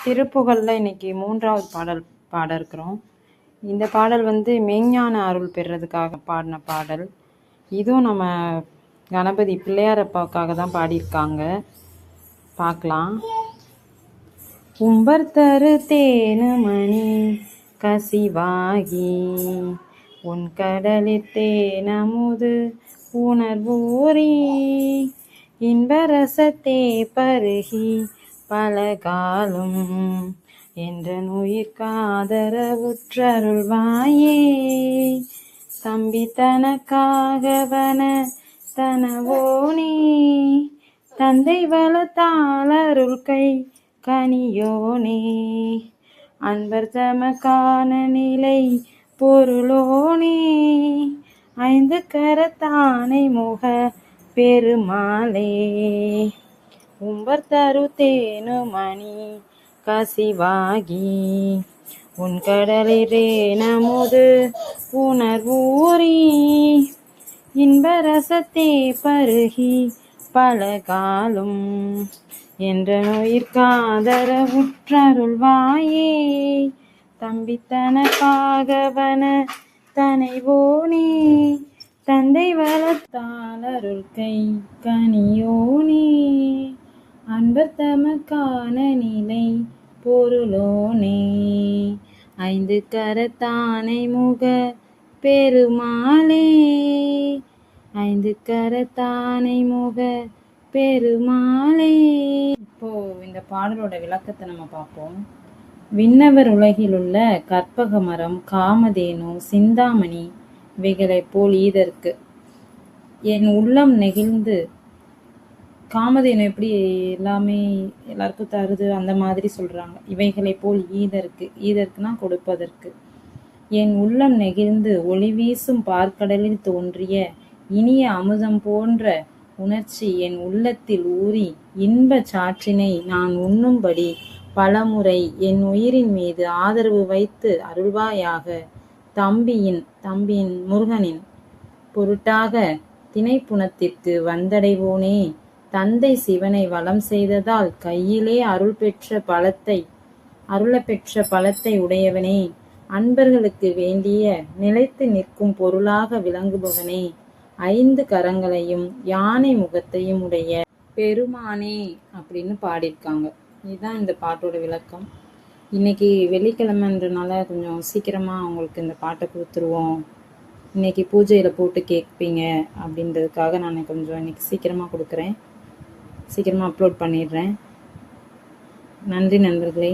திருப்புகழில் இன்னைக்கு 3வது பாடல் பாட இருக்கிறோம். இந்த பாடல் மெய்ஞான அருள் பெறுறதுக்காக பாடின பாடல். இதுவும் நம்ம கணபதி பிள்ளையாரப்பாவுக்காக தான் பாடியிருக்காங்க. பார்க்கலாம். உம்பர் தரு தேனுமணி கசிவாகி உன் கடலில் தேனமுது உணர்வூரி இன்பரசத்தே பருகி பலகாலும் என்ற உயிர்காதரவுற்றருள்வாயே. தம்பி தனக்காகவன தனவோனே தந்தை வளத்தாளருள் கை கனியோனே அன்பர் தமக்கான நிலை பொருளோனே ஐந்து கரத்தானை முக பெருமாளே. உம்பர் தரு தேனுமணி கசிவாகி உன் கடலிலே நமுது உணர்வூரி இன்பரசத்தே பருகி பலகாலும் என்ற உயிர்காதரவுற்றருள்வாயே. தம்பி தனக்காகவன தனைவோனே தந்தை வளத்தாளருள் கை கனியோனே அன்பர் தமக்கான நிலை பொருளோனே ஐந்து கரத்தானை முக பெருமாளே. ஐந்து கரத்தானை முக பெருமாளே. இப்போ இந்த பாடலோட விளக்கத்தை நம்ம பார்ப்போம். விண்ணவர் உலகில் உள்ள கற்பக மரம், காமதேனு, சிந்தாமணி இவைகளை போல் ஈதற்கு என் உள்ளம் நெகிழ்ந்து, காமதேனு எப்படி எல்லாமே எல்லாருக்கும் தருது அந்த மாதிரி சொல்றாங்க. இவைகளை போல் ஈதற்குனா கொடுப்பதற்கு. என் உள்ளம் நெகிழ்ந்து ஒளி வீசும் பார்க்கடலில் தோன்றிய இனிய அமுதம் போன்ற உணர்ச்சி என் உள்ளத்தில் ஊறி இன்ப சாற்றினை நான் உண்ணும்படி பலமுறை என் உயிரின் மீது ஆதரவு வைத்து அருள்வாயாக. தம்பியின் முருகனின் பொருட்டாக திணைப்புணத்திற்கு வந்தடைவோனே. தந்தை சிவனை வலம் செய்ததால் கையிலே அருளப்பெற்ற பலத்தை உடையவனே. அன்பர்களுக்கு வேண்டிய நிலைத்து நிற்கும் பொருளாக விளங்குபவனே. ஐந்து கரங்களையும் யானை முகத்தையும் உடைய பெருமானே அப்படின்னு பாடியிருக்காங்க. இதுதான் இந்த பாட்டோட விளக்கம். இன்னைக்கு வெள்ளிக்கிழமைன்றனால கொஞ்சம் சீக்கிரமாக அவங்களுக்கு இந்த பாட்டை கொடுத்துருவோம், இன்னைக்கு பூஜையில் போட்டு கேட்பீங்க அப்படின்றதுக்காக நான் கொஞ்சம் இன்னைக்கு சீக்கிரமாக கொடுக்குறேன், சீக்கிரமாக அப்லோட் பண்ணிடுறேன். நன்றி நண்பர்களே.